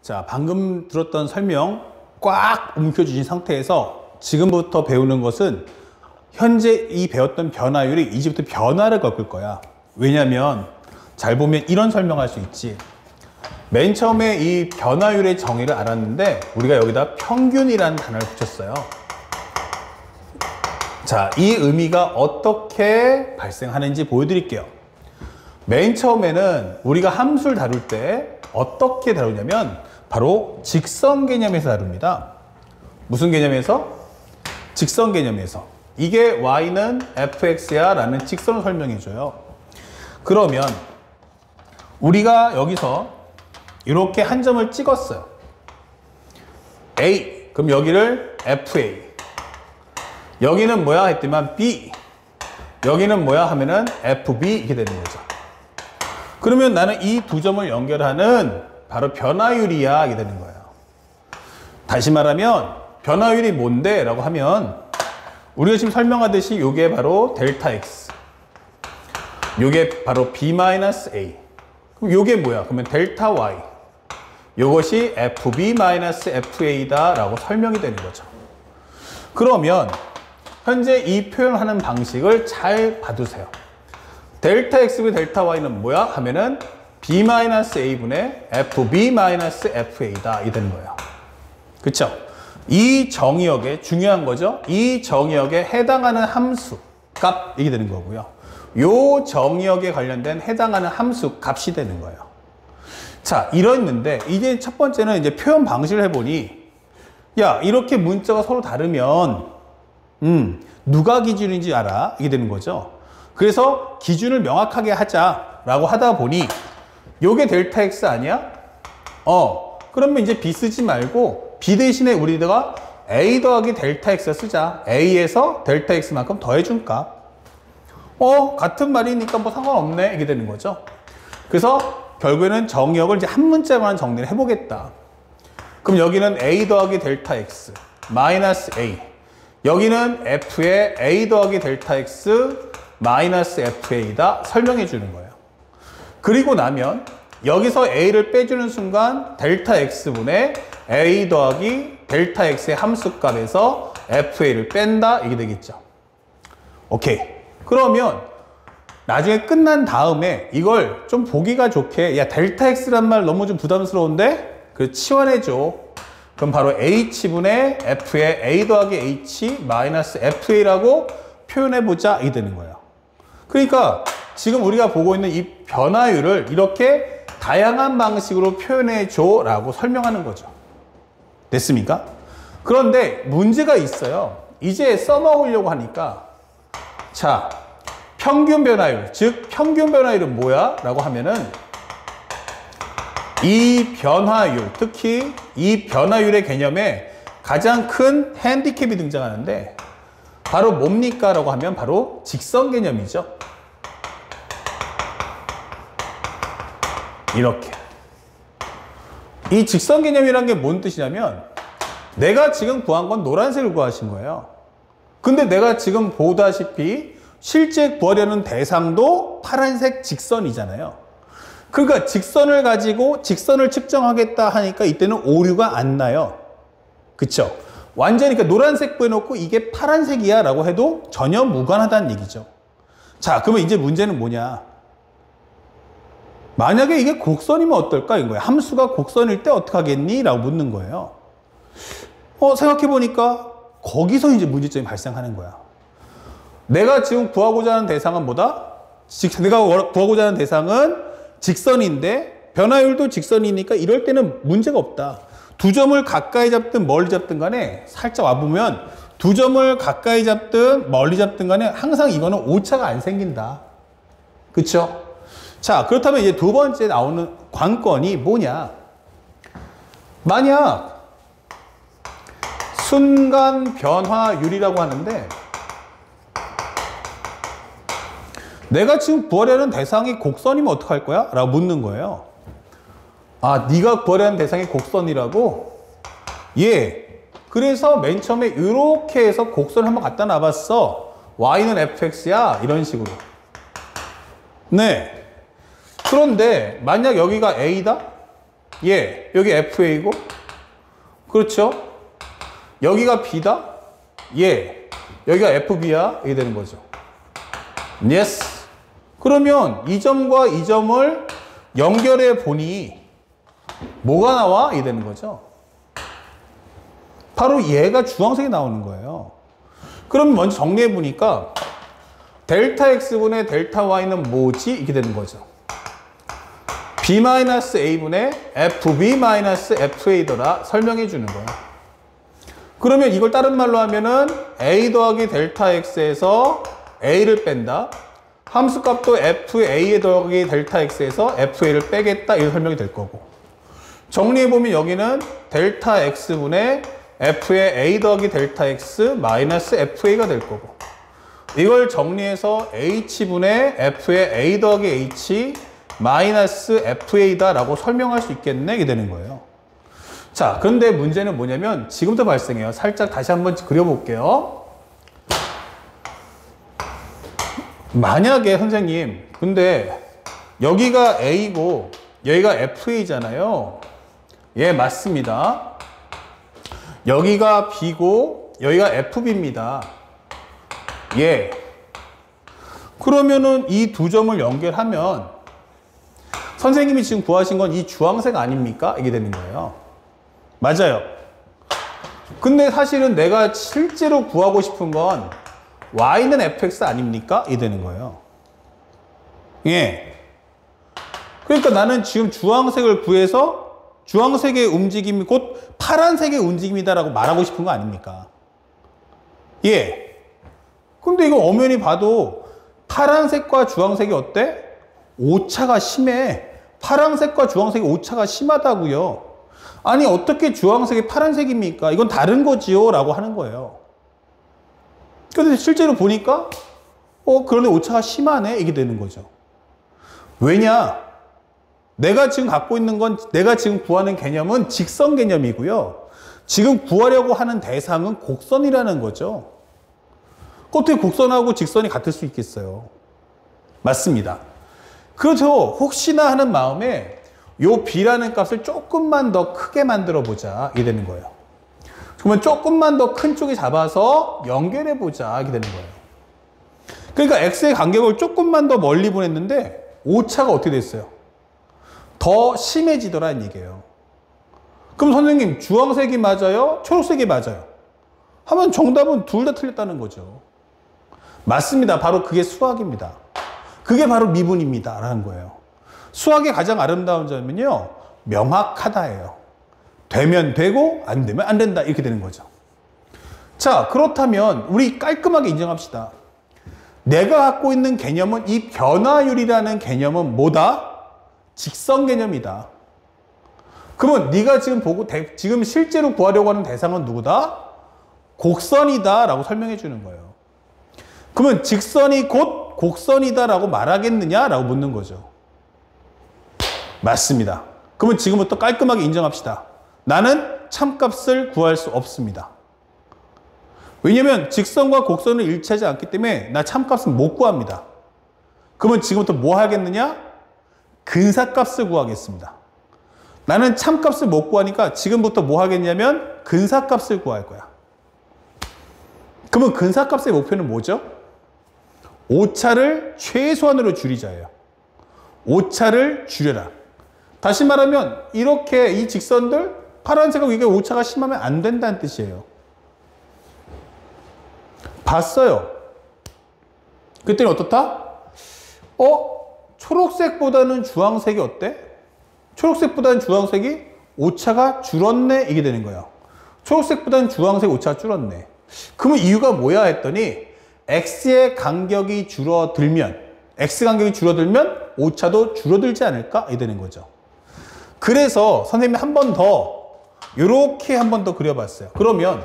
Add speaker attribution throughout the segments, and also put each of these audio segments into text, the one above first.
Speaker 1: 자, 방금 들었던 설명 꽉 움켜주신 상태에서 지금부터 배우는 것은 현재 이 배웠던 변화율이 이제부터 변화를 겪을 거야. 왜냐면 잘 보면 이런 설명할 수 있지. 맨 처음에 이 변화율의 정의를 알았는데 우리가 여기다 평균이라는 단어를 붙였어요. 자, 이 의미가 어떻게 발생하는지 보여드릴게요. 맨 처음에는 우리가 함수를 다룰 때 어떻게 다루냐면 바로 직선 개념에서 다룹니다. 무슨 개념에서? 직선 개념에서. 이게 y는 fx야 라는 직선을 설명해줘요. 그러면 우리가 여기서 이렇게 한 점을 찍었어요. A. 그럼 여기를 fa. 여기는 뭐야 했더만 b. 여기는 뭐야 하면은 fb 이렇게 되는 거죠. 그러면 나는 이 두 점을 연결하는 바로 변화율이야 이게 되는 거예요. 다시 말하면 변화율이 뭔데? 라고 하면 우리가 지금 설명하듯이 이게 바로 델타 x, 이게 바로 b-a. 그럼 이게 뭐야? 그러면 델타 y. 이것이 fb-fa다 라고 설명이 되는 거죠. 그러면 현재 이 표현하는 방식을 잘 봐두세요. 델타 x분의 델타 y는 뭐야? 하면은 b-a분의 fb-fa다 이 되는 거예요. 그쵸? 이 정의역에 중요한 거죠. 이 정의역에 해당하는 함수 값 이게 되는 거고요. 요 정의역에 관련된 해당하는 함수 값이 되는 거예요. 자, 이랬는데 이제 첫 번째는 이제 표현 방식을 해보니 야, 이렇게 문자가 서로 다르면 누가 기준인지 알아 이게 되는 거죠. 그래서 기준을 명확하게 하자라고 하다 보니 요게 델타 x 아니야? 그러면 이제 b 쓰지 말고 b 대신에 우리가 a 더하기 델타 x 쓰자. a에서 델타 x만큼 더해준 값. 같은 말이니까 뭐 상관없네 이게 되는 거죠. 그래서 결국에는 정의역을 이제 한 문자만 정리를 해보겠다. 그럼 여기는 a 더하기 델타 x 마이너스 a. 여기는 f의 a 더하기 델타 x 마이너스 fa다 설명해 주는 거예요. 그리고 나면 여기서 a를 빼주는 순간 델타 x분의 a 더하기 델타 x의 함수값에서 fa를 뺀다 이게 되겠죠. 오케이. 그러면 나중에 끝난 다음에 이걸 좀 보기가 좋게 야 델타 x란 말 너무 좀 부담스러운데 그래서 치환해줘. 그럼 바로 h분의 f의 a 더하기 h 마이너스 fa라고 표현해보자 이게 되는 거예요. 그러니까 지금 우리가 보고 있는 이 변화율을 이렇게 다양한 방식으로 표현해줘 라고 설명하는 거죠. 됐습니까? 그런데 문제가 있어요. 이제 써먹으려고 하니까 자, 평균 변화율, 즉 평균 변화율은 뭐야? 라고 하면은 이 변화율, 특히 이 변화율의 개념에 가장 큰 핸디캡이 등장하는데 바로 뭡니까? 라고 하면 바로 직선 개념이죠. 이렇게. 이 직선 개념이란 게 뭔 뜻이냐면 내가 지금 구한 건 노란색을 구하신 거예요. 근데 내가 지금 보다시피 실제 구하려는 대상도 파란색 직선이잖아요. 그러니까 직선을 가지고 직선을 측정하겠다 하니까 이때는 오류가 안 나요. 그쵸? 완전히 그러니까 노란색 구해놓고 이게 파란색이야 라고 해도 전혀 무관하다는 얘기죠. 자, 그러면 이제 문제는 뭐냐? 만약에 이게 곡선이면 어떨까? 이런 거예요. 함수가 곡선일 때 어떻게 하겠니? 라고 묻는 거예요. 생각해보니까 거기서 이제 문제점이 발생하는 거야. 내가 지금 구하고자 하는 대상은 뭐다? 내가 구하고자 하는 대상은 직선인데 변화율도 직선이니까 이럴 때는 문제가 없다. 두 점을 가까이 잡든 멀리 잡든 간에 살짝 와보면 두 점을 가까이 잡든 멀리 잡든 간에 항상 이거는 오차가 안 생긴다. 그쵸? 자, 그렇다면 이제 두 번째 나오는 관건이 뭐냐? 만약 순간 변화율이라고 하는데 내가 지금 구하려는 대상이 곡선이면 어떡할 거야? 라고 묻는 거예요. 아, 네가 구하려는 대상이 곡선이라고? 예. 그래서 맨 처음에 이렇게 해서 곡선을 한번 갖다 놔봤어. y는 fx야. 이런 식으로. 네. 그런데 만약 여기가 a다? 예, 여기 FA고, 그렇죠? 여기가 B다? 예, 여기가 FB야? 이게 되는 거죠. Yes. 그러면 이 점과 이 점을 연결해 보니 뭐가 나와? 이게 되는 거죠. 바로 얘가 주황색이 나오는 거예요. 그럼 먼저 정리해 보니까 델타 X분의 델타 Y는 뭐지? 이렇게 되는 거죠. B-A분의 FB-FA더라 설명해 주는 거예요. 그러면 이걸 다른 말로 하면은 A 더하기 델타 X에서 A를 뺀다. 함수값도 FA 더하기 델타 X에서 FA를 빼겠다. 이런 설명이 될 거고. 정리해보면 여기는 델타 X분의 F의 A 더하기 델타 X 마이너스 FA가 될 거고. 이걸 정리해서 H분의 F의 A 더하기 H 마이너스 FA다 라고 설명할 수 있겠네. 이게 되는 거예요. 자, 그런데 문제는 뭐냐면 지금부터 발생해요. 살짝 다시 한번 그려볼게요. 만약에 선생님, 근데 여기가 A고 여기가 FA잖아요. 예, 맞습니다. 여기가 B고 여기가 FB입니다. 예. 그러면은 이 두 점을 연결하면 선생님이 지금 구하신 건 이 주황색 아닙니까? 이게 되는 거예요. 맞아요. 근데 사실은 내가 실제로 구하고 싶은 건 Y는 fx 아닙니까? 이게 되는 거예요. 예. 그러니까 나는 지금 주황색을 구해서 주황색의 움직임이 곧 파란색의 움직임이다라고 말하고 싶은 거 아닙니까? 예. 근데 이거 엄연히 봐도 파란색과 주황색이 어때? 오차가 심해. 파란색과 주황색의 오차가 심하다고요. 아니 어떻게 주황색이 파란색입니까? 이건 다른 거지요 라고 하는 거예요. 근데 실제로 보니까 그런데 오차가 심하네 이게 되는 거죠. 왜냐? 내가 지금 갖고 있는 건 내가 지금 구하는 개념은 직선 개념이고요. 지금 구하려고 하는 대상은 곡선이라는 거죠. 어떻게 곡선하고 직선이 같을 수 있겠어요? 맞습니다. 그래서 혹시나 하는 마음에 요 B라는 값을 조금만 더 크게 만들어 보자 이게 되는 거예요. 그러면 조금만 더 큰 쪽에 잡아서 연결해 보자 이게 되는 거예요. 그러니까 X의 간격을 조금만 더 멀리 보냈는데 오차가 어떻게 됐어요? 더 심해지더라는 얘기예요. 그럼 선생님 주황색이 맞아요? 초록색이 맞아요? 하면 정답은 둘 다 틀렸다는 거죠. 맞습니다. 바로 그게 수학입니다. 그게 바로 미분입니다 라는 거예요. 수학의 가장 아름다운 점은요, 명확하다예요. 되면 되고 안 되면 안 된다 이렇게 되는 거죠. 자, 그렇다면 우리 깔끔하게 인정합시다. 내가 갖고 있는 개념은 이 변화율이라는 개념은 뭐다? 직선 개념이다. 그러면 네가 지금 보고 지금 실제로 구하려고 하는 대상은 누구다? 곡선이다 라고 설명해 주는 거예요. 그러면 직선이 곧 곡선이다 라고 말하겠느냐 라고 묻는 거죠. 맞습니다. 그러면 지금부터 깔끔하게 인정합시다. 나는 참값을 구할 수 없습니다. 왜냐면 직선과 곡선을 일치하지 않기 때문에 나 참값은 못 구합니다. 그러면 지금부터 뭐 하겠느냐? 근사값을 구하겠습니다. 나는 참값을 못 구하니까 지금부터 뭐 하겠냐면 근사값을 구할 거야. 그러면 근사값의 목표는 뭐죠? 오차를 최소한으로 줄이자예요. 오차를 줄여라. 다시 말하면 이렇게 이 직선들 파란색하고 이게 오차가 심하면 안 된다는 뜻이에요. 봤어요. 그때는 어떻다? 초록색보다는 주황색이 어때? 초록색보다는 주황색이 오차가 줄었네 이게 되는 거예요. 초록색보다는 주황색 오차가 줄었네. 그러면 이유가 뭐야 했더니 X의 간격이 줄어들면 X 간격이 줄어들면 오차도 줄어들지 않을까? 이게 되는 거죠. 그래서 선생님이 한 번 더 이렇게 한 번 더 그려봤어요. 그러면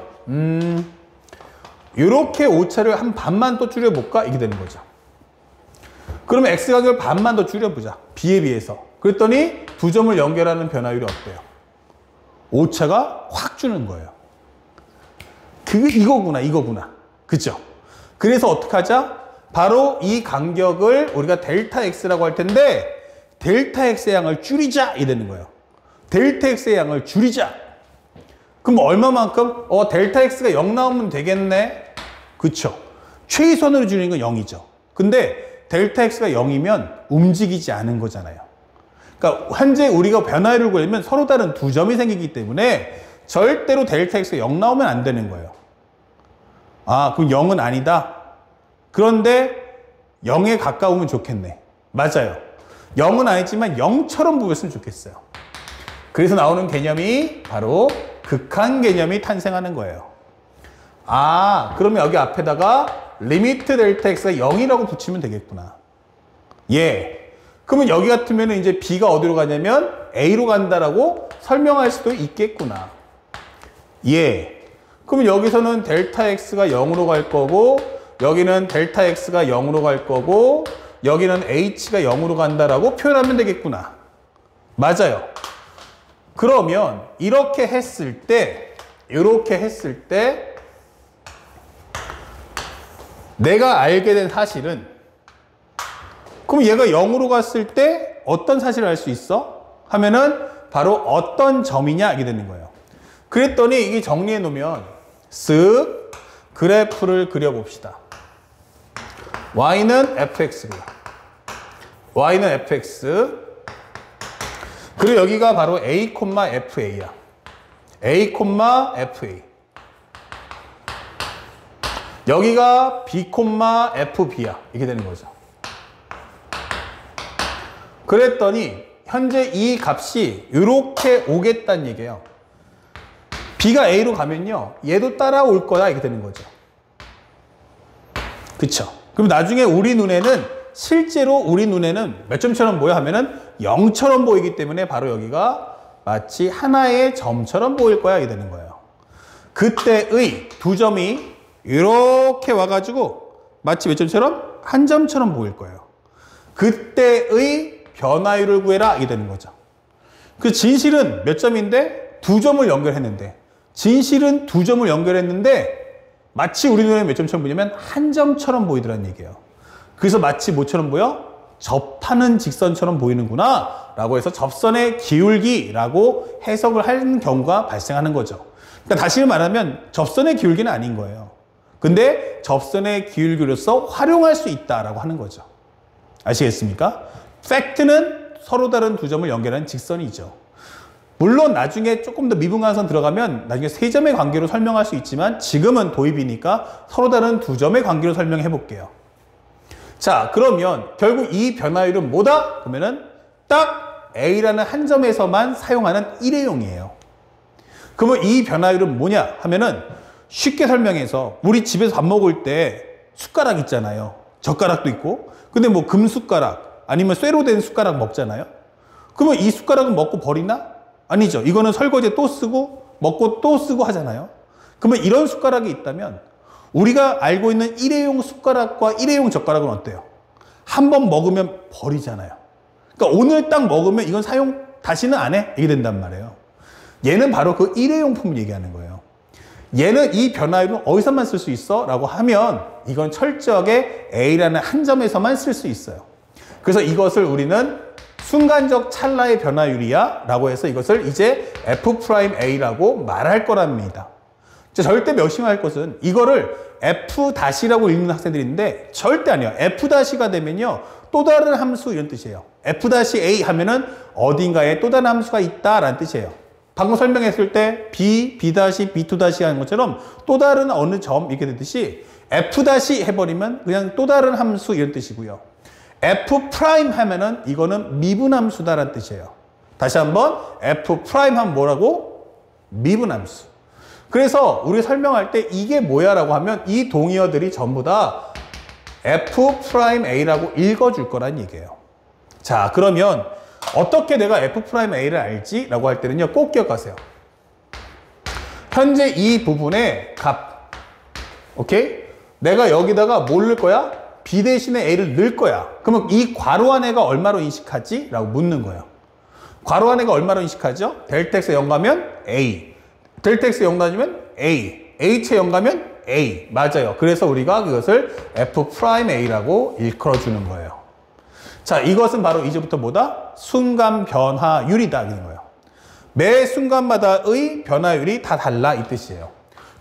Speaker 1: 이렇게 오차를 한 반만 또 줄여볼까? 이게 되는 거죠. 그러면 X 간격을 반만 더 줄여보자. B에 비해서. 그랬더니 두 점을 연결하는 변화율이 어때요? 오차가 확 주는 거예요. 그게 이거구나. 그죠? 그래서 어떻게 하자? 바로 이 간격을 우리가 델타 X라고 할 텐데 델타 X의 양을 줄이자 이 되는 거예요. 델타 x의 양을 줄이자. 그럼 얼마만큼? 델타 x가 0 나오면 되겠네. 그쵸? 최소한으로 줄이는 건 0이죠. 근데 델타 x가 0이면 움직이지 않은 거잖아요. 그러니까 현재 우리가 변화율을 구하려면 서로 다른 두 점이 생기기 때문에 절대로 델타 x가 0 나오면 안 되는 거예요. 아, 그럼 0은 아니다. 그런데 0에 가까우면 좋겠네. 맞아요. 0은 아니지만 0처럼 보였으면 좋겠어요. 그래서 나오는 개념이 바로 극한 개념이 탄생하는 거예요. 아, 그러면 여기 앞에다가 리미트 델타 x가 0이라고 붙이면 되겠구나. 예. 그러면 여기 같으면 이제 b가 어디로 가냐면 a로 간다라고 설명할 수도 있겠구나. 예. 그러면 여기서는 델타 x가 0으로 갈 거고, 여기는 델타 x가 0으로 갈 거고, 여기는 h가 0으로 간다라고 표현하면 되겠구나. 맞아요. 그러면 이렇게 했을 때 내가 알게 된 사실은, 그럼 얘가 0으로 갔을 때 어떤 사실을 알 수 있어? 하면은 바로 어떤 점이냐 알게 되는 거예요. 그랬더니 이게 정리해 놓으면 쓱 그래프를 그려봅시다. y는 fx고요. y는 fx. 그리고 여기가 바로 a, fa야. a, fa. 여기가 b, fb야. 이렇게 되는 거죠. 그랬더니 현재 이 값이 이렇게 오겠다는 얘기예요. b가 a로 가면요, 얘도 따라올 거야. 이렇게 되는 거죠. 그쵸? 그럼 나중에 실제로 우리 눈에는 몇 점처럼 보여 하면은 0처럼 보이기 때문에 바로 여기가 마치 하나의 점처럼 보일 거야. 이게 되는 거예요. 그때의 두 점이 이렇게 와가지고 마치 몇 점처럼? 한 점처럼 보일 거예요. 그때의 변화율을 구해라. 이게 되는 거죠. 그 진실은 몇 점인데? 두 점을 연결했는데, 진실은 두 점을 연결했는데 마치 우리 눈에 몇 점처럼 보이냐면 한 점처럼 보이더라는 얘기예요. 그래서 마치 뭐처럼 보여? 접하는 직선처럼 보이는구나 라고 해서 접선의 기울기라고 해석을 하는 경우가 발생하는 거죠. 그러니까 다시 말하면 접선의 기울기는 아닌 거예요. 근데 접선의 기울기로서 활용할 수 있다라고 하는 거죠. 아시겠습니까? 팩트는 서로 다른 두 점을 연결하는 직선이죠. 물론 나중에 조금 더 미분간선 들어가면 나중에 세 점의 관계로 설명할 수 있지만 지금은 도입이니까 서로 다른 두 점의 관계로 설명해 볼게요. 자, 그러면 결국 이 변화율은 뭐다? 그러면은 딱 A라는 한 점에서만 사용하는 일회용이에요. 그러면 이 변화율은 뭐냐 하면은 쉽게 설명해서 우리 집에서 밥 먹을 때 숟가락 있잖아요. 젓가락도 있고. 근데 뭐 금숟가락 아니면 쇠로 된 숟가락 먹잖아요. 그러면 이 숟가락은 먹고 버리나? 아니죠. 이거는 설거지에 또 쓰고 먹고 또 쓰고 하잖아요. 그러면 이런 숟가락이 있다면 우리가 알고 있는 일회용 숟가락과 일회용 젓가락은 어때요? 한 번 먹으면 버리잖아요. 그러니까 오늘 딱 먹으면 이건 사용 다시는 안 해? 이게 된단 말이에요. 얘는 바로 그 일회용품을 얘기하는 거예요. 얘는 이 변화율은 어디서만 쓸 수 있어? 라고 하면 이건 철저하게 A라는 한 점에서만 쓸 수 있어요. 그래서 이것을 우리는 순간적 찰나의 변화율이야 라고 해서 이것을 이제 F'A라고 말할 거랍니다. 절대 명심할 것은 이거를 F-라고 읽는 학생들이 있는데 절대 아니에요. F-가 되면요 또 다른 함수 이런 뜻이에요. F-A 하면은 어딘가에 또 다른 함수가 있다라는 뜻이에요. 방금 설명했을 때 B, B-, B2- 하는 것처럼 또 다른 어느 점 이렇게 되듯이 F- 해버리면 그냥 또 다른 함수 이런 뜻이고요. F' 하면은 이거는 미분함수다라는 뜻이에요. 다시 한번 F' 하면 뭐라고? 미분함수. 그래서 우리 설명할 때 이게 뭐야 라고 하면 이 동의어들이 전부 다 F'A라고 읽어줄 거란 얘기예요. 자, 그러면 어떻게 내가 F'A를 알지? 라고 할 때는요, 꼭 기억하세요. 현재 이 부분의 값. 오케이? 내가 여기다가 뭘 넣을 거야? B 대신에 A를 넣을 거야. 그러면 이 괄호 안에가 얼마로 인식하지? 라고 묻는 거예요. 괄호 안에가 얼마로 인식하죠? 델타 X 0 가면 A. 델타 X 0 가면 A. H에 0 가면 A. 맞아요. 그래서 우리가 그것을 F'A라고 일컬어주는 거예요. 자, 이것은 바로 이제부터 뭐다? 순간 변화율이다. 이런 거예요. 매 순간마다의 변화율이 다 달라 이 뜻이에요.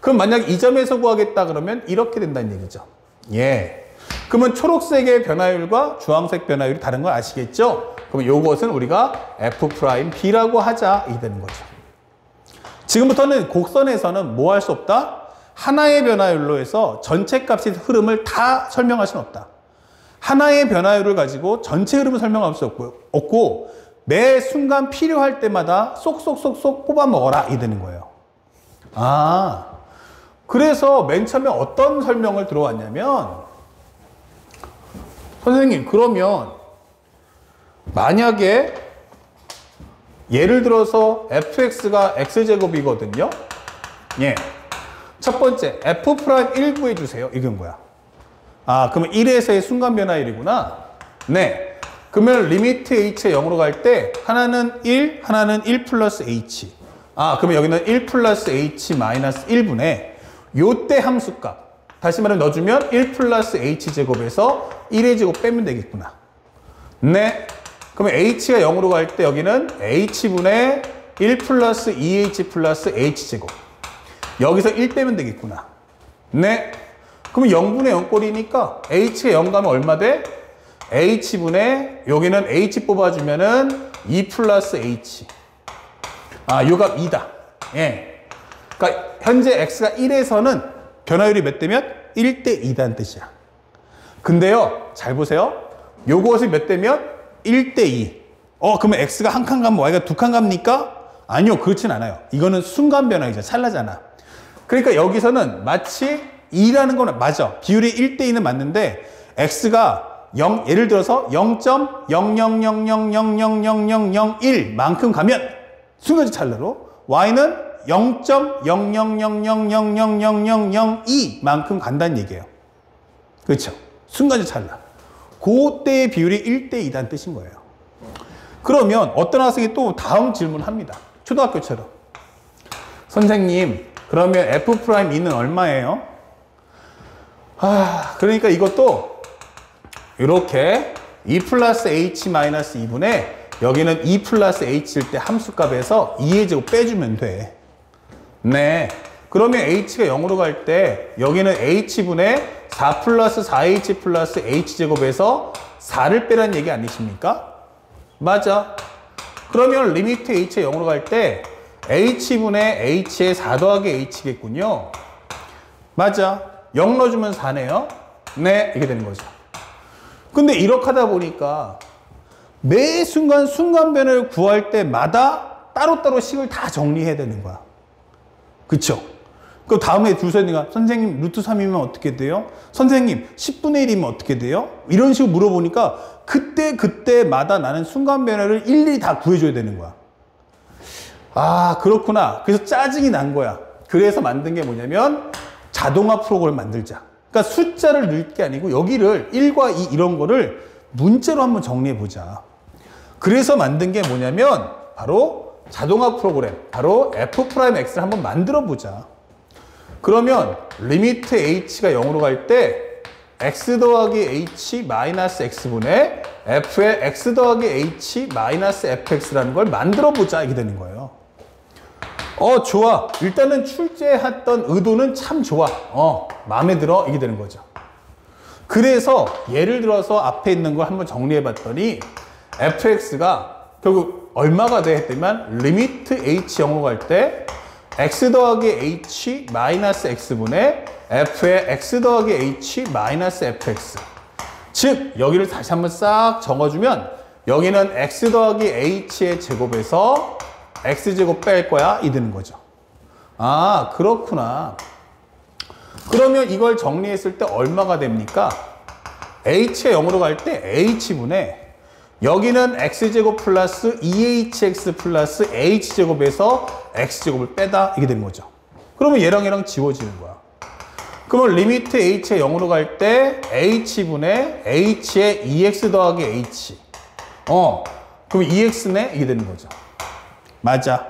Speaker 1: 그럼 만약 이 점에서 구하겠다 그러면 이렇게 된다는 얘기죠. 예. 그러면 초록색의 변화율과 주황색 변화율이 다른 걸 아시겠죠? 그럼 이것은 우리가 F'B라고 하자 이 되는 거죠. 지금부터는 곡선에서는 뭐 할 수 없다? 하나의 변화율로 해서 전체 값의 흐름을 다 설명할 수는 없다. 하나의 변화율을 가지고 전체 흐름을 설명할 수 없고 매 순간 필요할 때마다 쏙쏙쏙쏙 뽑아 먹어라 이 되는 거예요. 아, 그래서 맨 처음에 어떤 설명을 들어왔냐면 선생님 그러면 만약에 예를 들어서 fx가 x제곱이거든요. 예. 첫 번째 f'1 구해주세요. 이건 뭐야? 아, 그러면 1에서의 순간 변화율이구나. 네. 그러면 리미트 h에 0으로 갈 때 하나는 1, 하나는 1 플러스 h. 아, 그러면 여기는 1 플러스 h 마이너스 1분의 요때 함수값. 다시 말하면 넣어주면 1 플러스 h제곱에서 1의 제곱 빼면 되겠구나. 네. 그러면 h가 0으로 갈 때 여기는 h분의 1 플러스 2h 플러스 h제곱. 여기서 1 빼면 되겠구나. 네. 그러면 0분의 0꼴이니까 h가 0 가면 얼마 돼? h분의 여기는 h 뽑아주면은 2 플러스 h. 아, 요 값 2다. 예. 그러니까 현재 x가 1에서는 변화율이 몇 대면? 1대 2다는 뜻이야. 근데요, 잘 보세요. 요것이 몇 대면? 1대 2. 그러면 x가 한 칸 가면 y가 두 칸 갑니까? 아니요, 그렇진 않아요. 이거는 순간 변화이죠. 찰나잖아. 그러니까 여기서는 마치 2라는 거는 맞아. 비율이 1대 2는 맞는데 x가 0, 예를 들어서 0.000000001만큼 가면 순간지 찰나로 y는 0.000000002만큼 간다는 얘기예요. 그렇죠? 순간지 찰나. 그때의 비율이 1대 2다는 뜻인 거예요. 그러면 어떤 학생이 또 다음 질문을 합니다. 초등학교처럼. 선생님, 그러면 F'E는 얼마예요? 아, 그러니까 이것도 이렇게 2 플러스 h 마이너스 2분의 여기는 2 플러스 h일 때 함수값에서 2의 제곱 빼주면 돼. 네. 그러면 h가 0으로 갈 때 여기는 h분의 4 플러스 4h 플러스 h제곱에서 4를 빼라는 얘기 아니십니까? 맞아. 그러면 리미트 h가 0으로 갈 때 h분의 h의 4 더하기 h겠군요. 맞아. 0 넣어주면 4네요. 네, 이렇게 되는 거죠. 근데 이렇게 하다 보니까 매 순간 변화를 구할 때마다 따로따로 식을 다 정리해야 되는 거야. 그쵸? 그럼 다음에 줄 서 있는 거야. 선생님, 루트 3이면 어떻게 돼요? 선생님, 10분의 1이면 어떻게 돼요? 이런 식으로 물어보니까 그때마다 나는 순간 변화를 일일이 다 구해줘야 되는 거야. 아, 그렇구나. 그래서 짜증이 난 거야. 그래서 만든 게 뭐냐면 자동화 프로그램을 만들자. 그러니까 숫자를 넣을 게 아니고 여기를 1과 2 이런 거를 문자로 한번 정리해 보자. 그래서 만든 게 뭐냐면 바로 자동화 프로그램, 바로 F'X를 한번 만들어 보자. 그러면 리미트 h가 0으로 갈 때 x 더하기 h 마이너스 x분의 f의 x 더하기 h 마이너스 fx라는 걸 만들어 보자 이게 되는 거예요. 좋아. 일단은 출제했던 의도는 참 좋아. 마음에 들어. 이게 되는 거죠. 그래서 예를 들어서 앞에 있는 걸 한번 정리해 봤더니 fx가 결국 얼마가 돼 했더니만 리미트 h 0으로 갈 때 x 더하기 h 마이너스 x분의 f의 x 더하기 h 마이너스 fx. 즉 여기를 다시 한번 싹 적어주면 여기는 x 더하기 h의 제곱에서 x제곱 뺄 거야 이 되는 거죠. 아, 그렇구나. 그러면 이걸 정리했을 때 얼마가 됩니까? h가 0으로 갈 때 h분의 여기는 x제곱 플러스 2hx 플러스 h제곱에서 x제곱을 빼다 이게 되는 거죠. 그러면 얘랑 지워지는 거야. 그러면 리미트 h가 0으로 갈 때 h분의 h의 2x 더하기 h. 그럼 2x네 이게 되는 거죠. 맞아.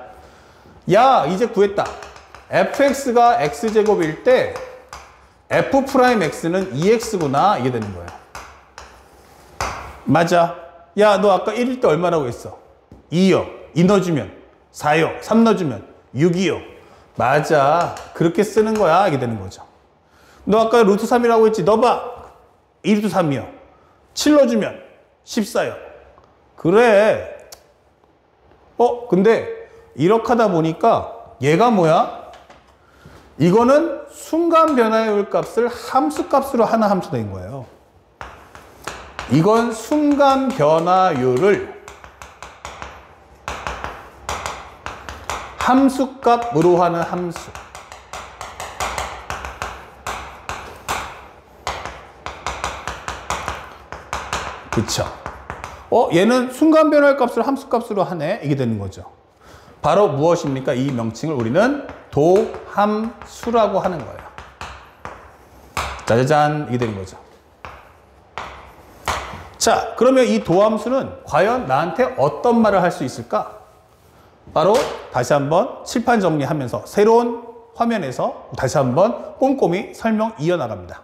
Speaker 1: 야, 이제 구했다. fx가 x제곱일 때 f'x는 2x구나 이게 되는 거야. 맞아. 야, 너 아까 1일 때 얼마라고 했어? 2요. 2 넣어주면 4요. 3 넣어주면 6이요. 맞아. 그렇게 쓰는 거야. 이게 되는 거죠. 너 아까 루트 3이라고 했지. 넣어봐. 2루트 3이요. 7 넣어주면 14요. 그래. 근데 이렇게 하다 보니까 얘가 뭐야? 이거는 순간 변화율 값을 함수 값으로 하나 함수된 거예요. 이건 순간 변화율을 함수 값으로 하는 함수. 그쵸? 얘는 순간 변화율 값을 함수 값으로 하네. 이게 되는 거죠. 바로 무엇입니까? 이 명칭을 우리는 도함수라고 하는 거예요. 짜자잔. 이게 되는 거죠. 자, 그러면 이 도함수는 과연 나한테 어떤 말을 할 수 있을까? 바로 다시 한번 칠판 정리하면서 새로운 화면에서 다시 한번 꼼꼼히 설명 이어나갑니다.